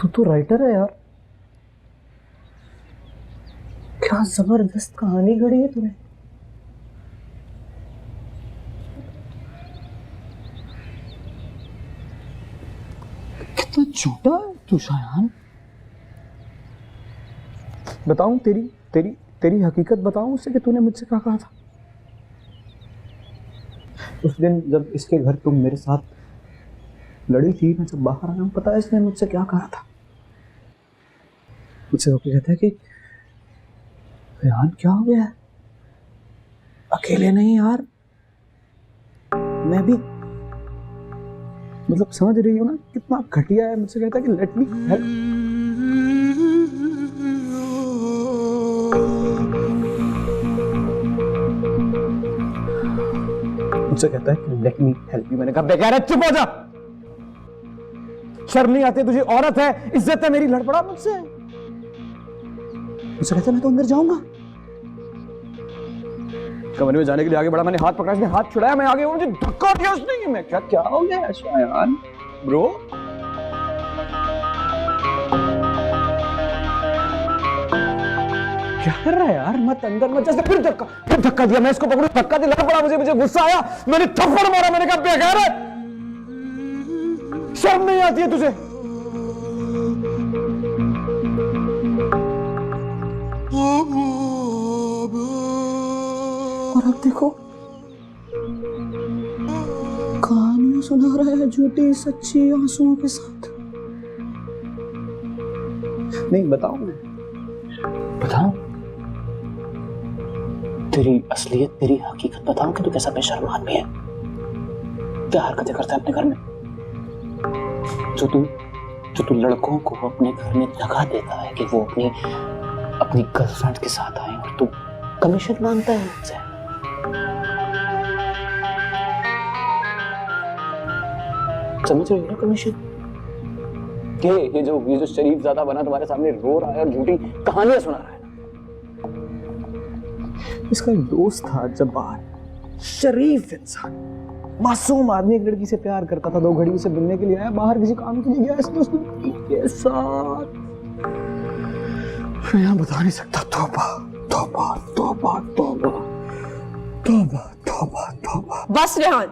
तू तो राइटर है यार, क्या जबरदस्त कहानी गढ़ी है तूने। कितना झूठा है तू शायान। बताऊं तेरी तेरी तेरी हकीकत बताऊं उससे कि तूने मुझसे क्या कहा था उस दिन जब इसके घर तुम मेरे साथ लड़ी थी। मैं जब बाहर आया हूं, पता है इसने मुझसे क्या कहा था? मुझसे होके कहता है कि रेहान क्या हो गया है, अकेले नहीं यार, मैं भी, मतलब समझ रही हो ना कितना घटिया है। मुझसे कहता है कि लेट मी हेल्प। मुझसे कहता है कि लेट मी हेल्प यू। मैंने कहा बेकार है, चुप हो जा, शर्म नहीं आती तुझे, औरत है, इज्जत है मेरी, लड़ पड़ा मुझसे। मुझसे कहता है मैं तो अंदर जाऊंगा। कमरे में जाने के लिए आगे बढ़ा, मैंने हाथ पकड़ा, इसने हाथ छुड़ाया, मैं आगे मुझे धक्का दिया उसने। मैं क्या हो गया शायान ब्रो? क्या कर रहा है यार, मत अंदर मत जा। फिर धक्का दिया, मैं इसको पकड़ू, धक्का दिया, लड़ पड़ा मुझे गुस्सा आया, मैंने थप्पड़ मारा। मैंने कहा बेकार है, शर्म नहीं आती है तुझे? और अब देखो कहानियां सुना रहा है झूठी सच्ची आंसुओं के साथ। नहीं बताओ, बताओ तेरी असलियत, तेरी हकीकत बताओ कि तू कैसा बेशर्म आदमी है, क्या हरकतें करता है अपने घर में, जो तू लड़कों को अपने घर में लगा देता है कि वो अपनी गर्लफ्रेंड के साथ आए और तू कमीशन मांगता है मुझसे। समझ रहे हो ना कमीशन? ये जो शरीफ ज़्यादा बना तुम्हारे सामने रो रहा है और झूठी कहानियां सुना रहा है। इसका एक दोस्त था जब्बार, शरीफ इंसान, मासूम आदमी, एक लड़की से प्यार करता था, 2 घड़ी उसे मिलने के लिए आया, बाहर किसी काम के लिए गया, इस दोस्त के साथ मैं यहाँ बता नहीं सकता। तौबा तौबा तौबा तौबा तौबा तौबा तौबा। बस रेहान,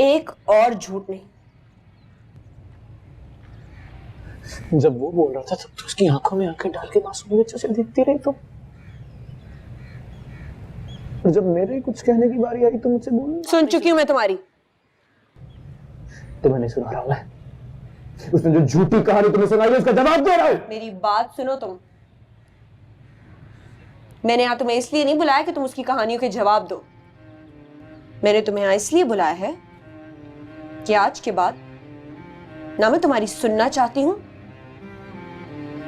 एक और झूठ नहीं। जब वो बोल रहा था तब तो उसकी आंखों में आंखें डाल के मासूम बच्चे से देखती रही, तो जब मेरे कुछ कहने की बारी आई तो मुझसे बोल। सुन चुकी हूं मैं तुम्हारी। तो मैंने सुना रहा हूं मैं, उसने जो झूठी कहानी तुम्हें सुनाई है उसका जवाब दे रहा हूं। मेरी बात सुनो तुम। मैंने यहाँ तुम्हें इसलिए नहीं बुलाया कि तुम उसकी कहानियों के जवाब दो। मैंने तुम्हें यहाँ इसलिए बुलाया है कि आज के बाद ना मैं तुम्हारी सुनना चाहती हूं,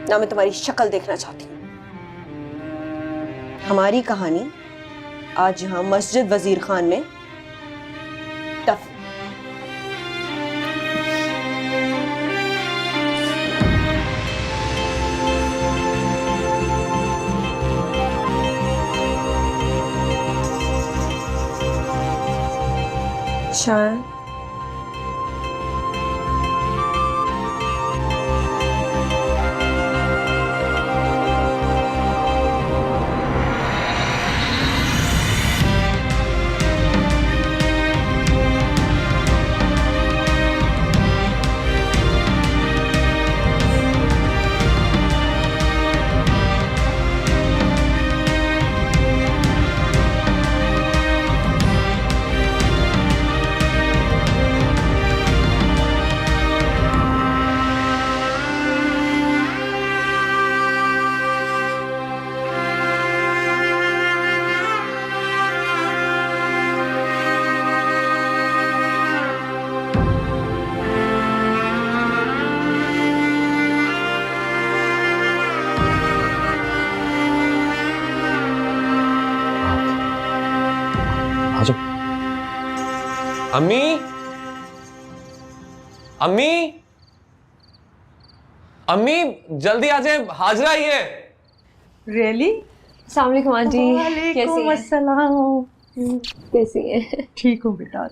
ना मैं तुम्हारी शक्ल देखना चाहती हूं। हमारी कहानी आज यहां मस्जिद वजीर खान में दफन। शायद अम्मी, अम्मी, अम्मी जल्दी आ जाए, हाजरा ही है। रियली? अस्सलाम वालेकुम आंटी, वालेकुम अस्सलाम। कैसी है? ठीक हो बेटा,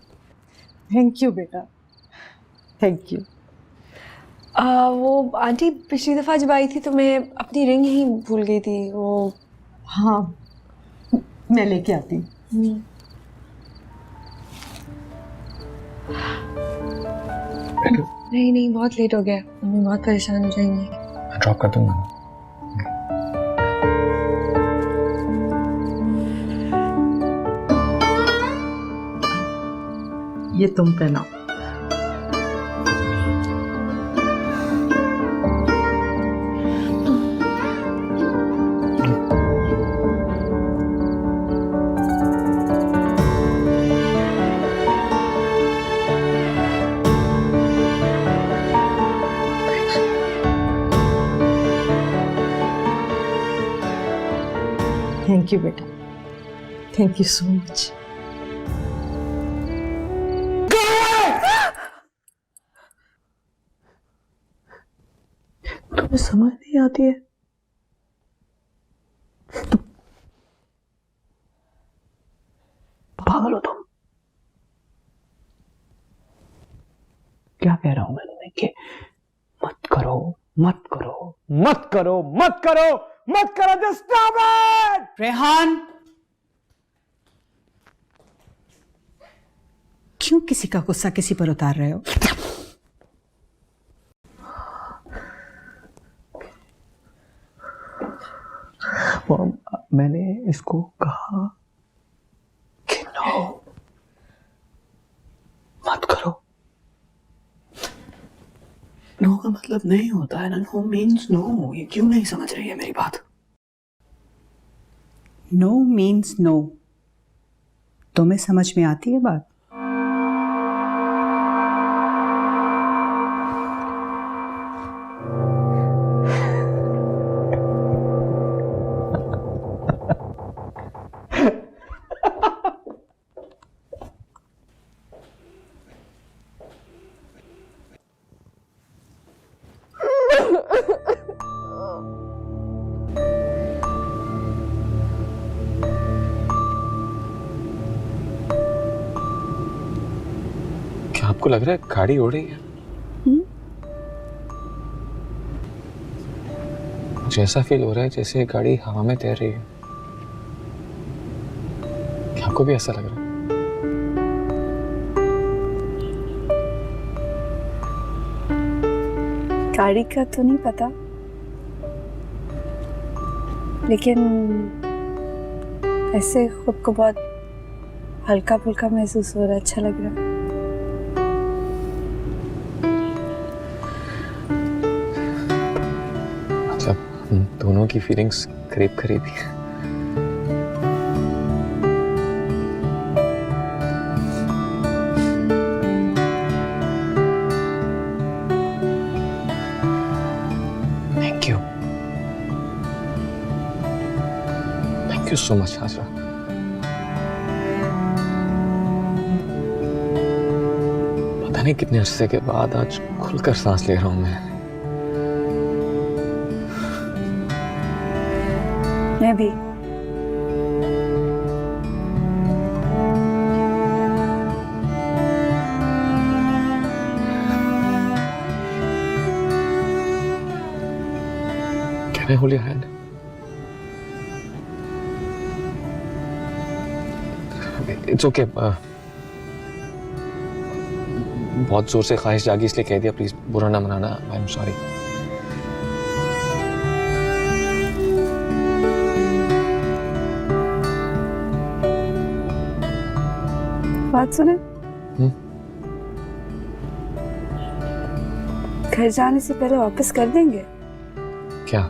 थैंक यू बेटा, थैंक यू। वो आंटी पिछली दफ़ा जब आई थी तो मैं अपनी रिंग ही भूल गई थी। वो हाँ, मैं लेके आती हूँ। नहीं नहीं, बहुत लेट हो गया, मम्मी बहुत परेशान हो जाएंगी। मैं ड्रॉप कर दूंगा। ये तुम पहनाओ। थैंक यू बेटा, थैंक यू सो मच। तुम्हें समझ नहीं आती है? पागल हो तुम? क्या कह रहा हूं मैं तुम्हें कि मत करो, मत करो, मत करो, मत करो, मत करो, जस्ट स्टॉप इट। रेहान, क्यों किसी का गुस्सा किसी पर उतार रहे हो? मॉम, मैंने इसको कहा कि नो मत करो। नो का मतलब नहीं होता है ना, नो मीन्स नो। ये क्यों नहीं समझ रही है मेरी बात? No means no. तुम्हें समझ में आती है बात? क्या आपको लग रहा है गाड़ी उड़ रही है? मुझे ऐसा फील हो रहा है जैसे गाड़ी हवा में तैर रही है। क्या आपको भी ऐसा लग रहा है? गाड़ी का तो नहीं पता, लेकिन ऐसे खुद को बहुत हल्का फुल्का महसूस हो रहा है, अच्छा लग रहा है। मतलब हम दोनों की फीलिंग्स करीब करीब ही हैं। Thank you, thank you so much Hajra. पता नहीं कितने अरसे के बाद आज खुलकर सांस ले रहा हूं मैं। मैं भी। Can I hold your hand? It's okay. बहुत जोर से ख्वाहिश जागी इसलिए कह दिया, प्लीज बुरा ना मनाना। I am sorry. बात सुने, घर जाने से पहले वापस कर देंगे क्या?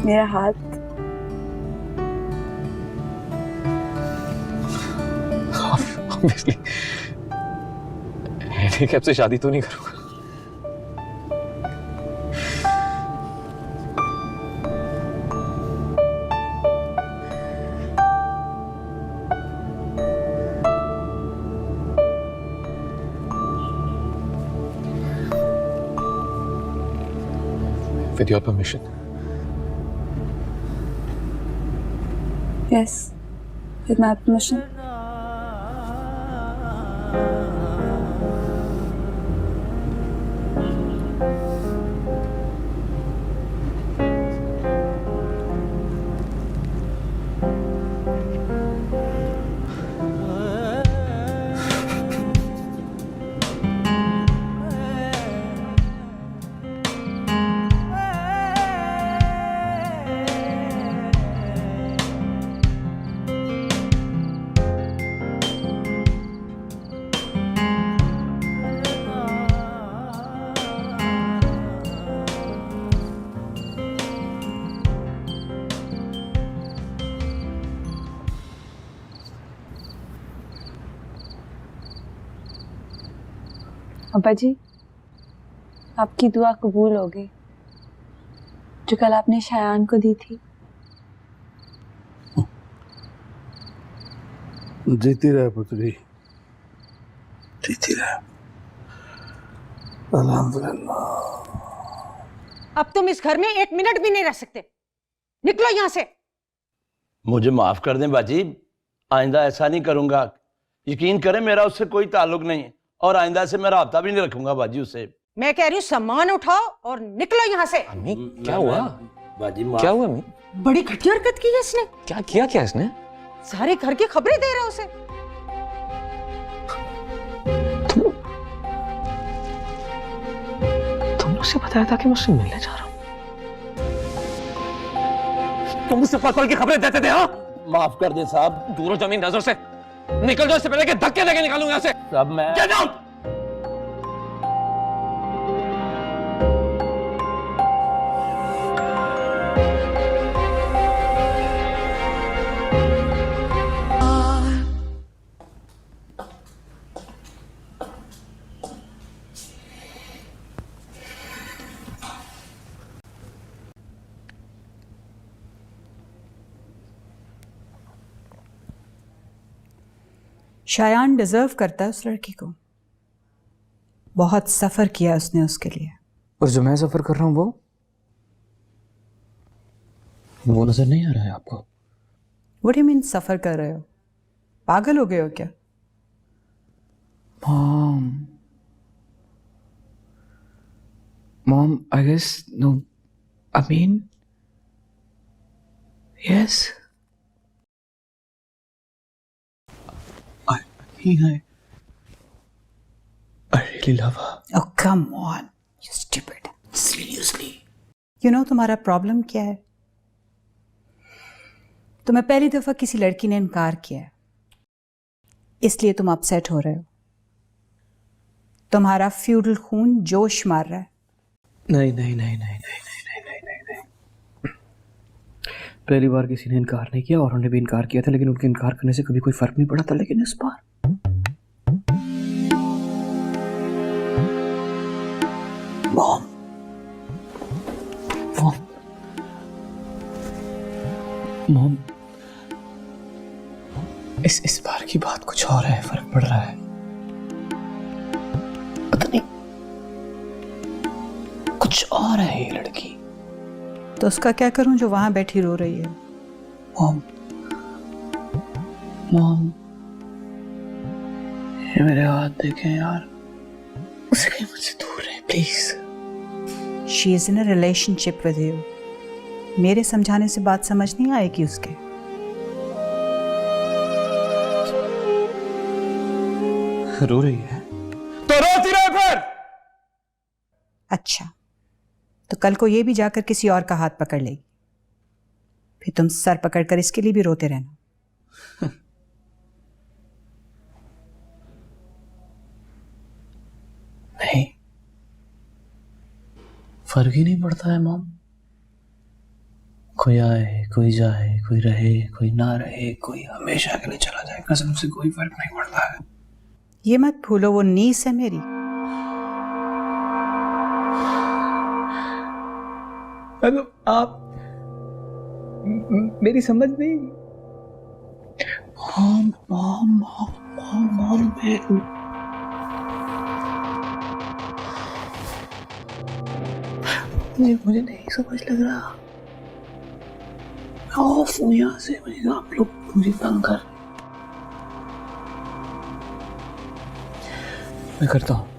मेरा हाथ। ऑब्वियसली हैंडीकैप से शादी तो नहीं करूंगा। With your permission. Yes. With my permission. अब्बा जी, आपकी दुआ कबूल हो गई जो कल आपने शायान को दी थी। जीती रहे पुत्री, जीती रहे। अल्हम्दुलिल्लाह। अब तुम इस घर में 1 मिनट भी नहीं रह सकते। निकलो यहाँ से। मुझे माफ कर दें बाजी, आइंदा ऐसा नहीं करूंगा। यकीन करें मेरा उससे कोई ताल्लुक नहीं है और आइंदा से मैं राब्ता भी नहीं रखूंगा बाजी उससे। मैं कह रही हूँ सामान उठाओ और निकलो यहाँ से। अम्मी क्या हुआ? बाजी क्या हुआ अम्मी? बड़ी घटी हरकत की है इसने। क्या किया क्या इसने? सारे घर की खबरें दे रहा है उसे। तुमने उसे बताया था कि मैं उससे मिलने जा रहा हूँ। तुम मुझसे पल की खबरें देते थे। हाँ, माफ कर दें साहब। दूर हो जमीन नजर से। निकल जाओ इससे पहले कि धक्के देके निकालूंगा यहाँ से। साहब मैं Get out! शायान डिजर्व करता है उस लड़की को। बहुत सफर किया उसने उसके लिए। और जो मैं सफर कर रहा हूँ वो नजर नहीं आ रहा है आपको? What do you mean suffer कर रहे हो? पागल हो गए हो क्या? Mom I guess no, I mean yes. I really love her. Oh, come on, you stupid. Seriously. You know तुम्हारा प्रॉब्लम क्या है? तुम्हें पहली दफा किसी लड़की ने इनकार किया है, इसलिए तुम अपसेट हो रहे हो। तुम्हारा फ्यूडल खून जोश मार रहा है। नहीं नहीं नहीं नहीं नहीं नहीं नहीं नहीं नहीं। पहली बार किसी ने इनकार नहीं किया और उन्होंने भी इनकार किया था, लेकिन उनके इनकार करने से कभी कोई फर्क नहीं पड़ा था। लेकिन इस बार मॉम, मॉम, मॉम, इस बार की बात कुछ और है। फर्क पड़ रहा है। पता नहीं कुछ और है ये लड़की। तो उसका क्या करूं जो वहां बैठी रो रही है? मॉम, मॉम, ये मेरे हाथ देखें यार, उसे कहीं मुझसे दूर रहे please. She is in a relationship with you. मेरे समझाने से बात समझ नहीं आएगी उसके। रो रही है तो रोती रहे फिर। अच्छा, तो कल को ये भी जाकर किसी और का हाथ पकड़ लेगी, फिर तुम सर पकड़कर इसके लिए भी रोते रहना। नहीं, फर्क ही नहीं पड़ता है मॉम। कोई आए, कोई जाए, कोई रहे, कोई ना रहे, कोई हमेशा के लिए चला जाए, कसम से कोई फर्क नहीं पड़ता है। ये मत भूलो वो नीस है मेरी। हेलो, आप मेरी समझ नहीं। Mom, mom, mom, mom, mom, मुझे नहीं समझ लग रहा। मैं ऑफ हूँ यहाँ से। आप लोग मुझे तंग कर मैं करता हूँ।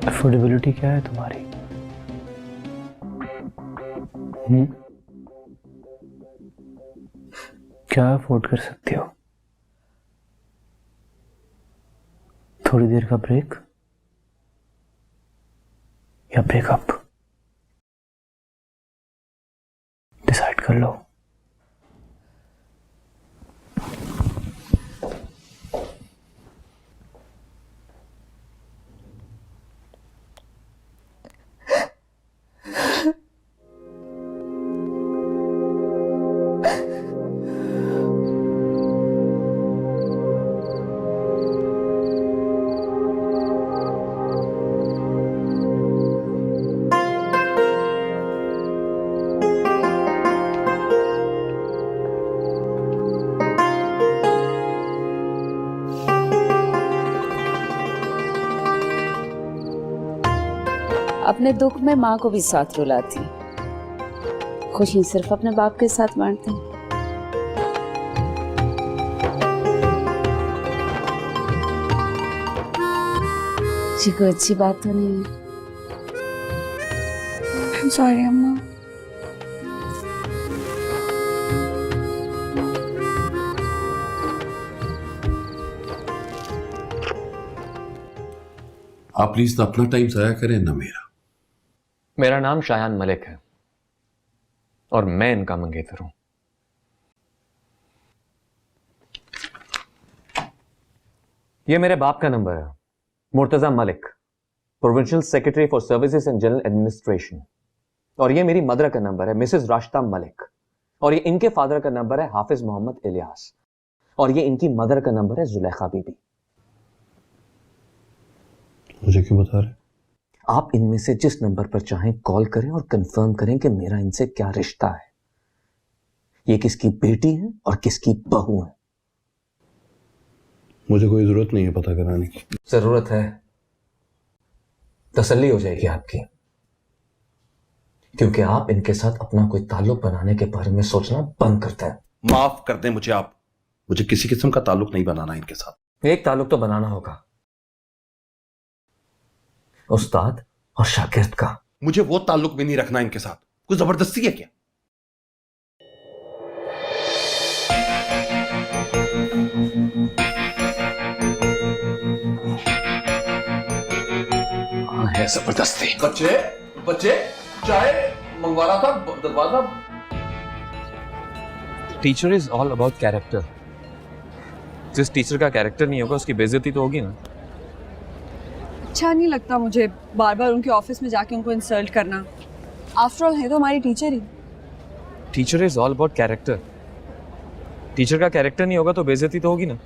अफोर्डेबिलिटी क्या है तुम्हारी? क्या अफोर्ड कर सकते हो? थोड़ी देर का ब्रेक या ब्रेकअप? डिसाइड कर लो। अपने दुख में माँ को भी साथ रुलाती, खुशी सिर्फ अपने बाप के साथ बांटती। जी कोई अच्छी बात तो नहीं है। I'm sorry अम्मा। आप प्लीज ना अपना टाइम जाया करें ना मेरा। मेरा नाम शायान मलिक है और मैं इनका मंगेतर हूं। ये मेरे बाप का नंबर है, Murtaza Malik, provincial secretary for services and general administration. और ये मेरी मदर का नंबर है, मिसेस राशिदा मलिक। और ये इनके फादर का नंबर है, हाफिज मोहम्मद इलियास। और ये इनकी मदर का नंबर है, जुलेखा बीबी। मुझे क्यों बता रहे? आप इनमें से जिस नंबर पर चाहें कॉल करें और कंफर्म करें कि मेरा इनसे क्या रिश्ता है, ये किसकी बेटी है और किसकी बहू है। मुझे कोई जरूरत नहीं है पता कराने की। जरूरत है, तसल्ली हो जाएगी आपकी, क्योंकि आप इनके साथ अपना कोई ताल्लुक बनाने के बारे में सोचना बंद करते हैं। माफ कर दें मुझे आप, मुझे किसी किस्म का ताल्लुक नहीं बनाना इनके साथ। एक ताल्लुक तो बनाना होगा, उस्ताद और शागिर्द का। मुझे वो ताल्लुक भी नहीं रखना इनके साथ। कुछ जबरदस्ती है क्या? हाँ है जबरदस्ती। बच्चे बच्चे चाय मंगवा रहा था, दरवाजा। Teacher is all about character. जिस टीचर का कैरेक्टर नहीं होगा उसकी बेइज्जती तो होगी ना। अच्छा नहीं लगता मुझे बार बार उनके ऑफिस में जाके उनको इंसल्ट करना। आफ्टर ऑल है तो हमारी teacher he. Teacher is all about character. Teacher का कैरेक्टर नहीं होगा तो बेइज्जती तो होगी ना।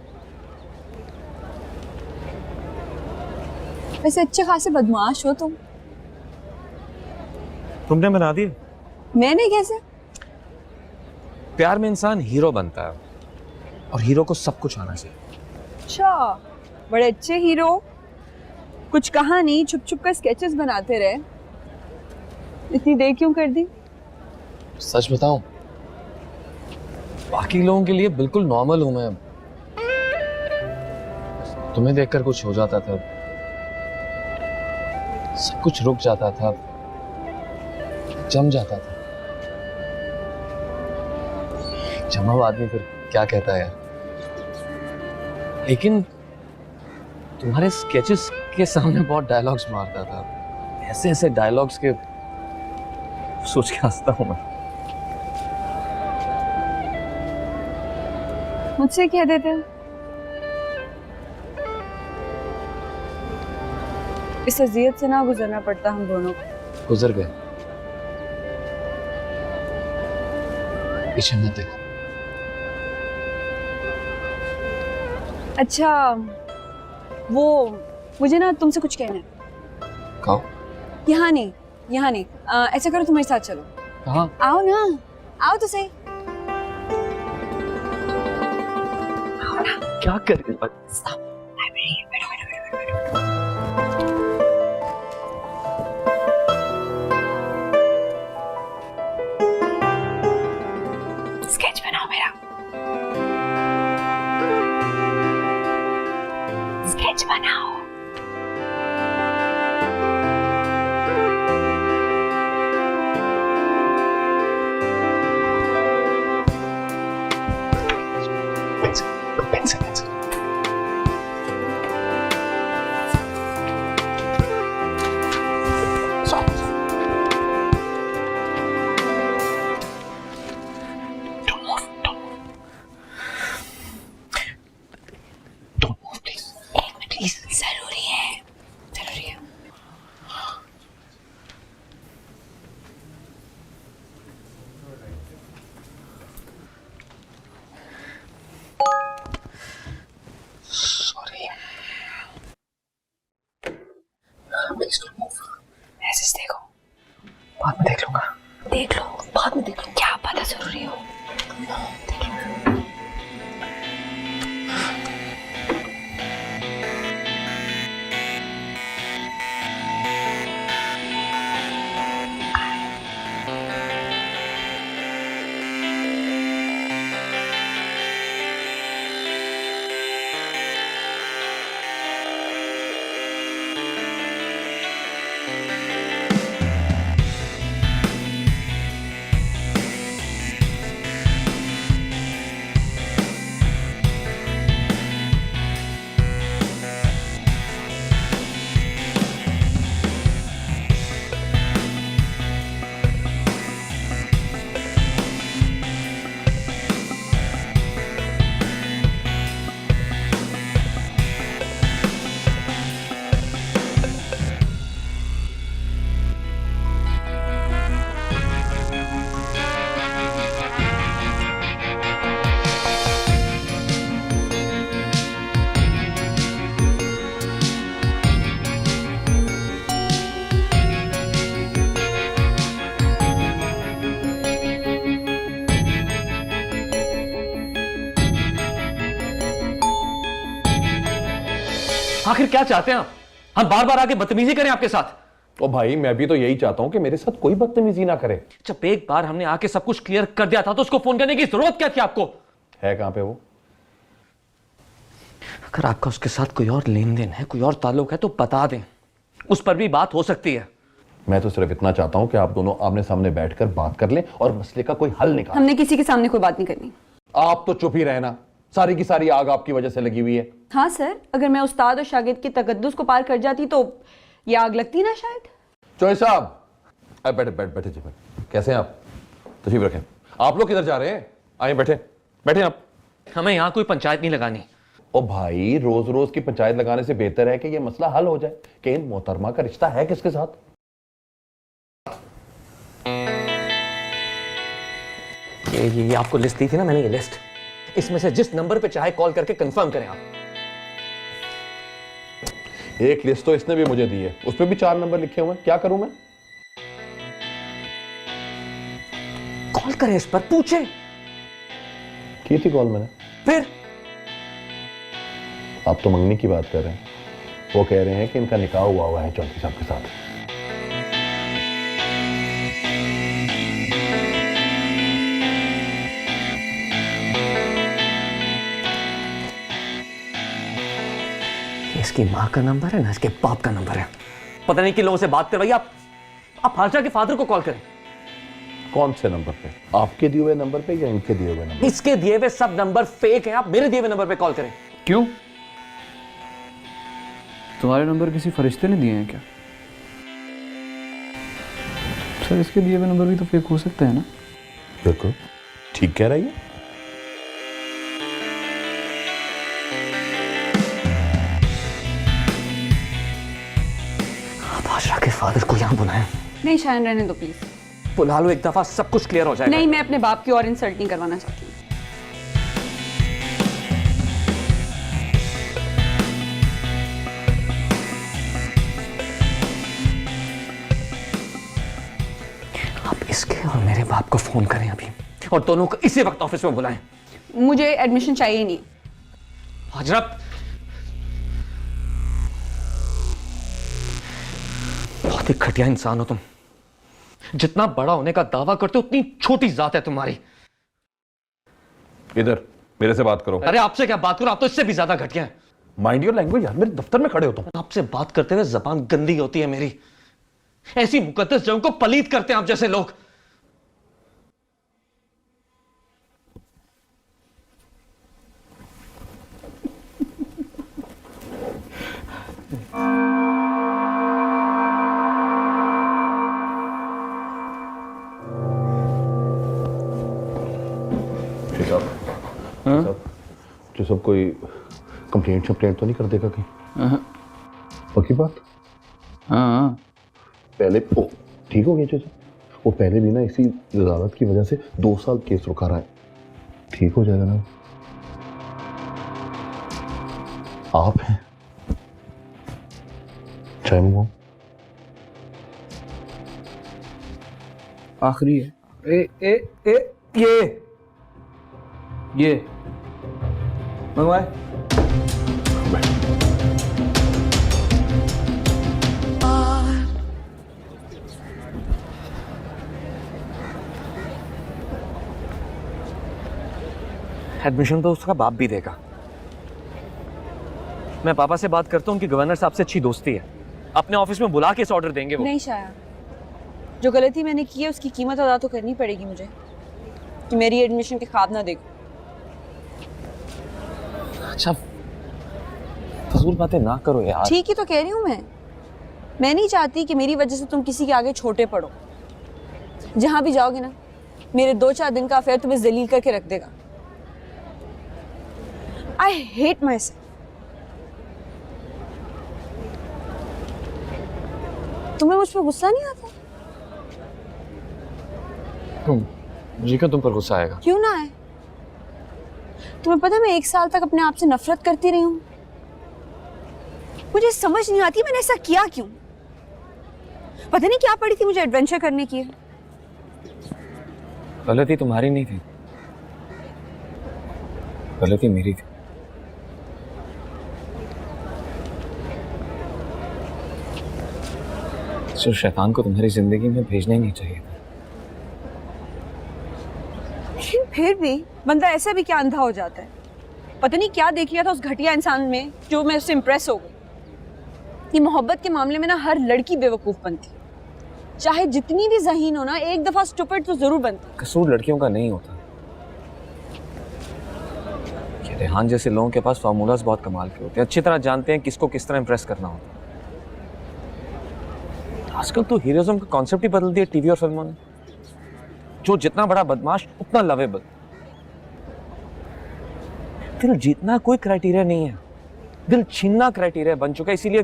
वैसे अच्छे खासे बदमाश हो तुम। तुमने बना दिए। मैंने कैसे? प्यार में इंसान हीरो बनता है और हीरो को सब कुछ आना चाहिए। अच्छा, बड़े अच्छे हीरो। कुछ कहा नहीं, छुप छुप कर स्केचेस बनाते रहे। इतनी देर क्यों कर दी? सच बताऊं, बाकी लोगों के लिए बिल्कुल नॉर्मल हूं मैं। तुम्हें देखकर कुछ हो जाता था, सब कुछ रुक जाता था, जम जाता था। जमा हुआ आदमी फिर क्या कहता है यार। लेकिन तुम्हारे स्केचेस के सामने बहुत डायलॉग्स मारता था, ऐसे ऐसे डायलॉग्स के सोच के हंसता हूं मैं। मुझसे कह देते हैं। इस अजियत से ना गुजरना पड़ता हम दोनों को। गुजर गए, पीछे मत देखो। अच्छा, वो मुझे ना तुमसे कुछ कहना है। कहो। यहाँ नहीं, यहाँ नहीं, ऐसा करो तुम मेरे साथ चलो। कहाँ? आओ ना, आओ तो सही। क्या कर रही हो? स्केच बनाओ मेरा। स्केच बनाओ। जरूरी है, जरूरी है। Sorry. Please don't move. Message देखो। बाद में देख लूंगा। देख लो, बाद में देख लो, क्या पता जरूरी हो। देख लो। आखिर क्या चाहते हैं आप? हम बार बार आके बदतमीजी करें आपके साथ? ओ भाई, मैं भी तो यही चाहता हूं कि मेरे साथ कोई बदतमीजी ना करे। जब एक बार हमने आके सब कुछ क्लियर कर दिया था तो उसको फोन करने की जरूरत क्या थी आपको? है कहां पे वो? अगर आपका उसके साथ कोई और लेन देन है, कोई और ताल्लुक है तो बता दें, उस पर भी बात हो सकती है। मैं तो सिर्फ इतना चाहता हूं कि आप दोनों आमने सामने बैठकर बात कर लें और मसले का कोई हल निकालें। हमने किसी के सामने कोई बात नहीं करनी। आप तो चुप ही रहना, सारी की सारी आग आपकी वजह से लगी हुई है। हाँ सर, अगर मैं उस्ताद और शागिर्द के तकद्दुस को पार कर जाती तो ये आग लगती ना शायद। चौधरी साहब, बैठे जी, कैसे हैं आप? तशरीफ रखें। आप लोग किधर जा रहे हैं? आइए बैठे आप। हमें यहाँ कोई पंचायत नहीं लगानी। ओ भाई, रोज रोज की पंचायत लगाने से बेहतर है कि ये मसला हल हो जाए कि इन मोहतरमा का रिश्ता है किसके साथ। ये आपको लिस्ट दी थी ना मैंने, ये लिस्ट, इसमें से जिस नंबर पे चाहे कॉल करके कंफर्म करें आप। एक लिस्ट तो इसने भी मुझे दी है, उसपे भी 4 नंबर लिखे हुए हैं। क्या करूं मैं? कॉल करें इस पर, पूछे। की थी कॉल मैंने। फिर आप तो मंगनी की बात कर रहे हैं। वो कह रहे हैं कि इनका निकाह हुआ है चौधरी साहब के साथ। इसकी माँ का नंबर है ना इसके बाप का नंबर है। पता नहीं किन लोगों से बात करवाइए आप हार्जा के फादर को कॉल करें। कौन से नंबर पे? आपके दिए हुए नंबर पे या इनके दिए हुए नंबर? इसके दिए हुए सब नंबर फेक हैं, आप मेरे दिए हुए नंबर पे कॉल करें। क्यों? तुम्हारे नंबर किसी फरिश्ते ने दिए हैं क्या? सर, इसके दिए हुए नंबर भी तो फेक हो सकते हैं ना? बिल्कुल ठीक कह रही है। आप हाजरा के फादर को यहाँ बुलाएं। नहीं शायन, रहने दो प्लीज। बुला लो, एक दफा सब कुछ क्लियर हो जाएगा। नहीं, मैं अपने बाप की और इंसल्ट नहीं करवाना चाहती हूँ। फोन करें अभी और दोनों को इसी वक्त ऑफिस में बुलाएं। मुझे एडमिशन चाहिए नहीं। हाजरा, बहुत ही घटिया इंसान हो तुम। जितना बड़ा होने का दावा करते हो उतनी छोटी जात है तुम्हारी। इधर मेरे से बात करो। अरे आपसे क्या बात करो, आप तो इससे भी ज्यादा घटिया हैं। माइंड योर लैंग्वेज यार, मेरे दफ्तर में खड़े हो तुम। आपसे बात करते हुए जबान गंदी होती है मेरी। ऐसी मुकद्दस जगह को पलीत करते हैं आप जैसे लोग। जो सब कोई कंप्लेंट तो नहीं कर देगा कहीं? पक्की बात? हाँ पहले ओ ठीक हो गया जो वो पहले भी ना इसी वजारत की वजह से 2 साल केस रुका रहा है। ठीक हो जाएगा ना? आप हैं चाय मंगवाऊं? आखिरी है। ए ये मंगवाए। एडमिशन तो उसका बाप भी देगा। मैं पापा से बात करता हूँ, उनकी गवर्नर साहब से अच्छी दोस्ती है। अपने ऑफिस में बुला के इस ऑर्डर देंगे वो। नहीं शाया, जो गलती मैंने की है उसकी कीमत अदा तो करनी पड़ेगी मुझे, कि मेरी एडमिशन के ख्वाब ना देखो। अच्छा फजूल बातें ना करो यार। ठीक ही तो कह रही हूँ मैं नहीं चाहती कि मेरी वजह से तुम किसी के आगे छोटे पड़ो। जहां भी जाओगे ना, मेरे 2-4 दिन का अफेयर तुम्हें जलील करके रख देगा। I hate my self. तुम्हें मुझ पर गुस्सा नहीं आता? मुझे क्यों तुम पर गुस्सा आएगा? क्यों ना आए? तुम्हें पता है मैं 1 साल तक अपने आप से नफरत करती रही हूँ। मुझे समझ नहीं आती मैंने ऐसा किया क्यों। पता नहीं क्या पड़ी थी मुझे एडवेंचर करने की। गलती तुम्हारी नहीं थी, गलती मेरी थी। सिर्फ शैतान को तुम्हारी जिंदगी में भेजना ही नहीं चाहिए था। लेकिन फिर भी बंदा ऐसा भी क्या अंधा हो जाता है। पता नहीं क्या देख लिया था उस घटिया इंसान में जो मैं उससे इंप्रेस हो गई। ये मोहब्बत के मामले में ना हर लड़की बेवकूफ बनती, चाहे जितनी भी ज़हीन हो ना, एक दफा स्टूपिड तो जरूर बनती। कसूर लड़कियों का नहीं होता। ये रेहान जैसे लोगों के पास फार्मूलाज बहुत कमाल के होते हैं, अच्छी तरह जानते हैं किसको किस तरह इंप्रेस करना होता है। आजकल तो हीरोइज्म का कॉन्सेप्ट ही बदल दिया टीवी और फिल्मों ने। जो जितना बड़ा बदमाश उतना लवेबल। दिल जीतना कोई क्राइटेरिया नहीं है, दिल छीनना क्राइटेरिया बन चुका है। इसीलिए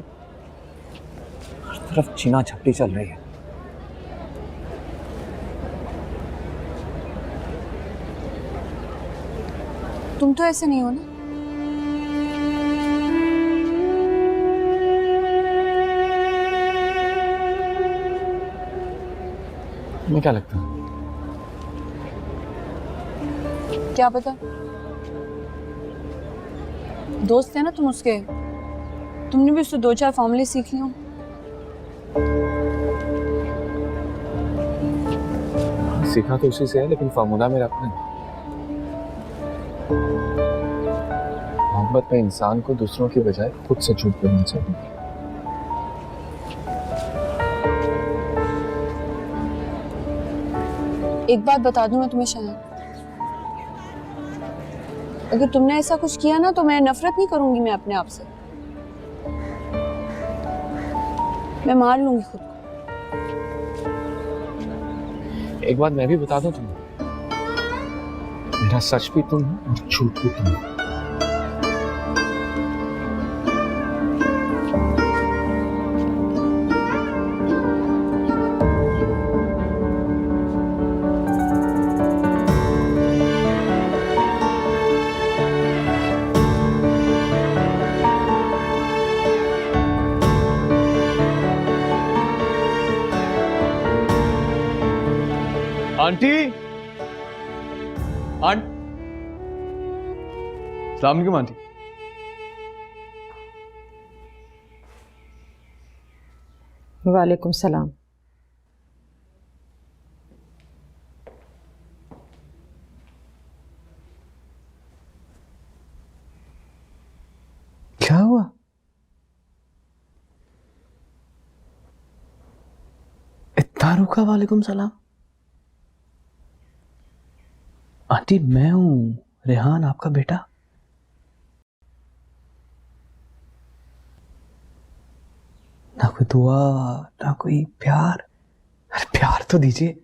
हर तरफ छीना झपटी चल रही है। तुम तो ऐसे नहीं हो ना। तुम्हें क्या लगता है? क्या पता, दोस्त है ना तुम उसके, तुमने भी उससे 2-4 फॉर्मूले सीख लिए हो। सीखा तो उसी से है, लेकिन फार्मूला मेरा अपना है। मोहब्बत में इंसान को दूसरों की बजाय खुद से झूठ बोलना चाहिए। एक बात बता दूं मैं तुम्हें शायद, अगर तुमने ऐसा कुछ किया ना तो मैं नफरत नहीं करूंगी मैं अपने आप से, मैं मार लूंगी खुद को। एक बात मैं भी बता दूं तुम्हें, मेरा सच भी तुम हो और झूठ भी तुम हो। आंटी अस्सलाम वालेकुम आंटी। वालेकुम सलाम। क्या हुआ? इतना रुका? वालेकुम सलाम। आंटी मैं हूं रेहान, आपका बेटा। ना कोई दुआ ना कोई प्यार। अरे प्यार तो दीजिए।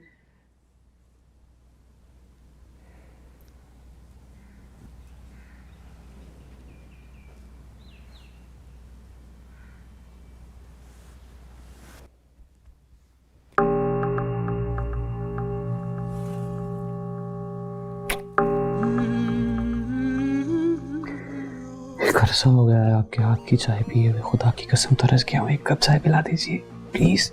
एक अरसा हो गया है आपके हाथ की चाय पिए हुए, खुदा की कसम तरस गया हूं। एक कप चाय पिला दीजिए प्लीज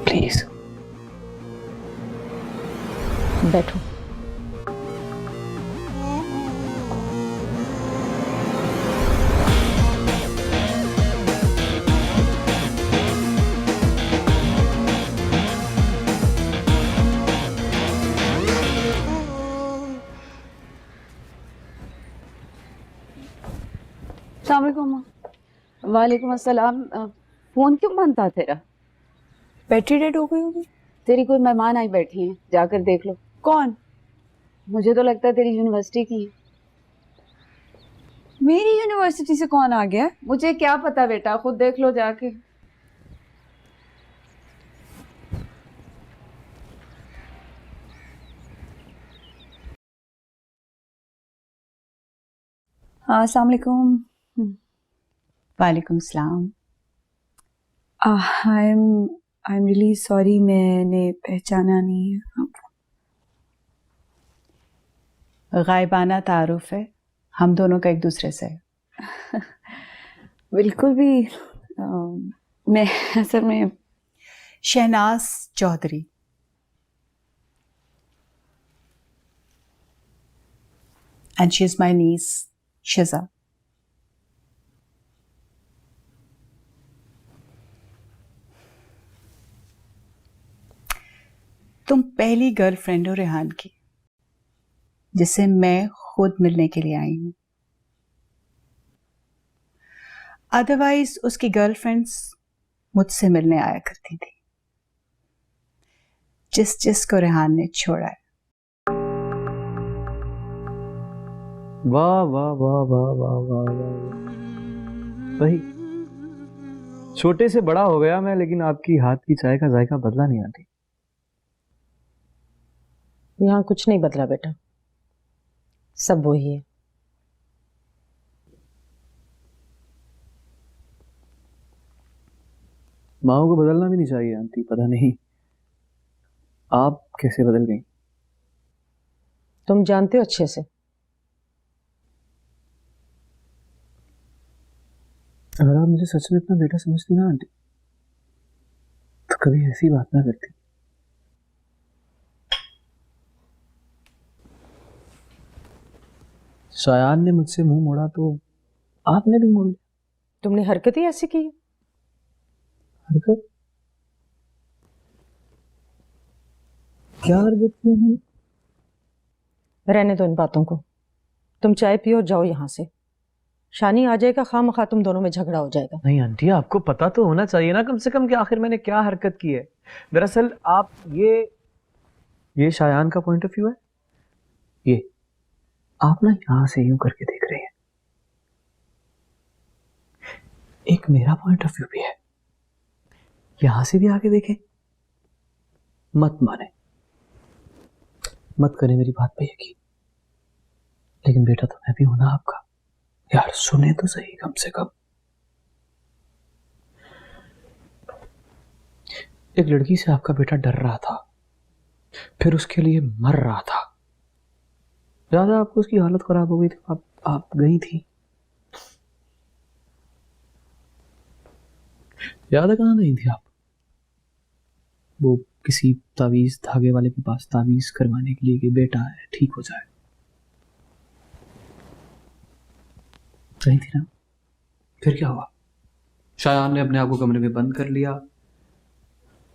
प्लीज। बैठो। वालेकुम अस्सलाम। फोन क्यों बंद था तेरा? बैटरी डेड हो गई होगी। तेरी कोई मेहमान आई बैठी हैं, जाकर देख लो। कौन? मुझे तो लगता है तेरी यूनिवर्सिटी की है। मेरी यूनिवर्सिटी से कौन आ गया? मुझे क्या पता बेटा, खुद देख लो जाके। हाँ, अस्सलाम वालेकुम। वालेकुम सलाम। आई एम रियली सॉरी, मैंने पहचाना नहीं है। गायबाना तारुफ है हम दोनों का एक दूसरे से। बिल्कुल भी। मैं असल में Shehnaz Chaudhary. And she is my niece Shiza. तुम पहली गर्लफ्रेंड हो रेहान की, जिसे मैं खुद मिलने के लिए आई हूं। अदरवाइज उसकी गर्लफ्रेंड्स मुझसे मिलने आया करती थी। जिस जिस को रेहान ने छोड़ा है। वाह वाह वाह वाह वाह वाह वाह। भाई छोटे से बड़ा हो गया मैं, लेकिन आपकी हाथ की चाय का जायका बदला नहीं आती। यहाँ कुछ नहीं बदला बेटा, सब वही है। माओ को बदलना भी नहीं चाहिए आंटी, पता नहीं आप कैसे बदल गई। तुम जानते हो अच्छे से। अगर आप मुझे सच में अपना बेटा समझती ना आंटी, तो कभी ऐसी बात ना करती। शायान ने मुझसे मुंह मोड़ा तो आपने भी मोड़ लिया। तुमने हरकत ही ऐसी की। हरकत? क्या हरकत की है? रहने दो इन बातों को। तुम चाय पियो और जाओ यहाँ से। शानी आ जाएगा, खामखा तुम दोनों में झगड़ा हो जाएगा। नहीं आंटी, आपको पता तो होना चाहिए ना कम से कम कि आखिर मैंने क्या हरकत की है। दरअसल आप ये शायान का पॉइंट ऑफ व्यू है। ये आप ना यहां से यूं करके देख रहे हैं। एक मेरा पॉइंट ऑफ व्यू भी है, यहां से भी आके देखें। मत माने, मत करें मेरी बात पे यकीन, लेकिन बेटा तो मैं भी हूं ना आपका। यार सुने तो सही कम से कम। एक लड़की से आपका बेटा डर रहा था, फिर उसके लिए मर रहा था। ज्यादा आपको उसकी हालत खराब हो गई थी, आप गई थी। याद है कहां गई थी आप? वो किसी तावीज धागे वाले के पास तावीज करवाने के लिए कि बेटा है ठीक हो जाए। कहीं थी ना? फिर क्या हुआ? शायान ने अपने आप को कमरे में बंद कर लिया,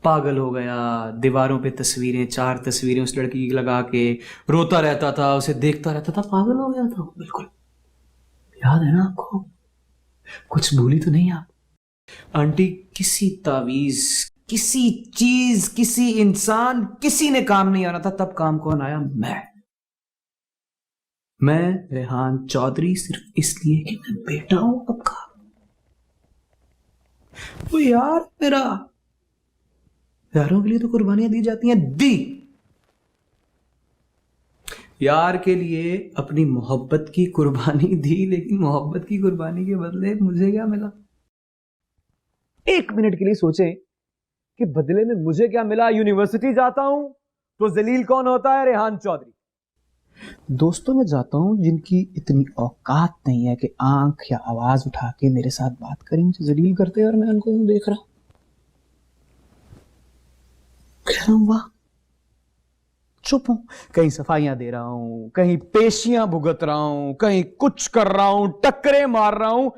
पागल हो गया, दीवारों पे तस्वीरें, 4 तस्वीरें उस लड़की की लगा के रोता रहता था, उसे देखता रहता था, पागल हो गया था बिल्कुल। याद है ना आपको? कुछ भूली तो नहीं आप? आंटी, किसी तावीज, किसी चीज, किसी इंसान, किसी ने काम नहीं आना था, तब काम कौन आया? मैं रेहान चौधरी, सिर्फ इसलिए कि मैं बेटा हूं आपका। वो यार मेरा, यारों के लिए तो कुर्बानियां दी जाती हैं, दी। यार के लिए अपनी मोहब्बत की कुर्बानी दी, लेकिन मोहब्बत की कुर्बानी के बदले मुझे क्या मिला? 1 मिनट के लिए सोचे कि बदले में मुझे क्या मिला। यूनिवर्सिटी जाता हूं तो जलील कौन होता है? रेहान चौधरी। दोस्तों में जाता हूं जिनकी इतनी औकात नहीं है कि आंख या आवाज उठा के मेरे साथ बात करें, मुझे जलील करते हैं और मैं उनको यूं देख रहा हूं, कह रहा हूं वाह। चुप हूं, कहीं सफाइयां दे रहा हूं, कहीं पेशियां भुगत रहा हूं, कहीं कुछ कर रहा हूं, टक्करे मार रहा हूं,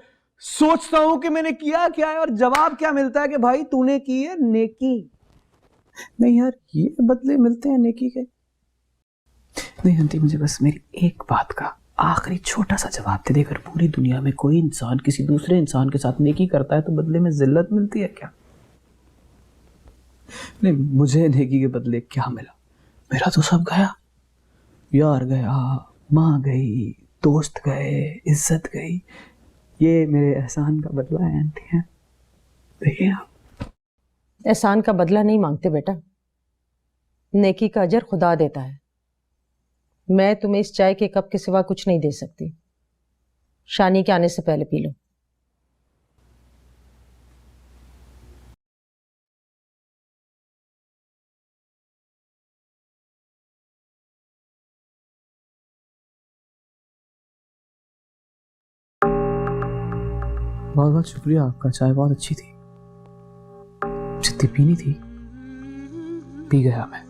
सोचता हूं कि मैंने किया क्या है, और जवाब क्या मिलता है कि भाई तूने की है नेकी। नहीं यार, ये बदले मिलते हैं नेकी के? नहीं आंटी, मुझे बस मेरी एक बात का आखिरी छोटा सा जवाब दे दे। अगर पूरी दुनिया में कोई इंसान किसी दूसरे इंसान के साथ नेकी करता है तो बदले में जिल्लत मिलती है क्या? नहीं, मुझे नेकी के बदले क्या मिला? मेरा तो सब गया, यार गया, माँ गई, दोस्त गए, इज्जत गई। ये मेरे एहसान का बदला है आंटी है। देखिए आप, एहसान का बदला नहीं मांगते बेटा, नेकी का अजर खुदा देता है। मैं तुम्हें इस चाय के कप के सिवा कुछ नहीं दे सकती। शानी के आने से पहले पी लो। बहुत बहुत शुक्रिया आपका, चाय बहुत अच्छी थी, जितनी पीनी थी पी गया मैं।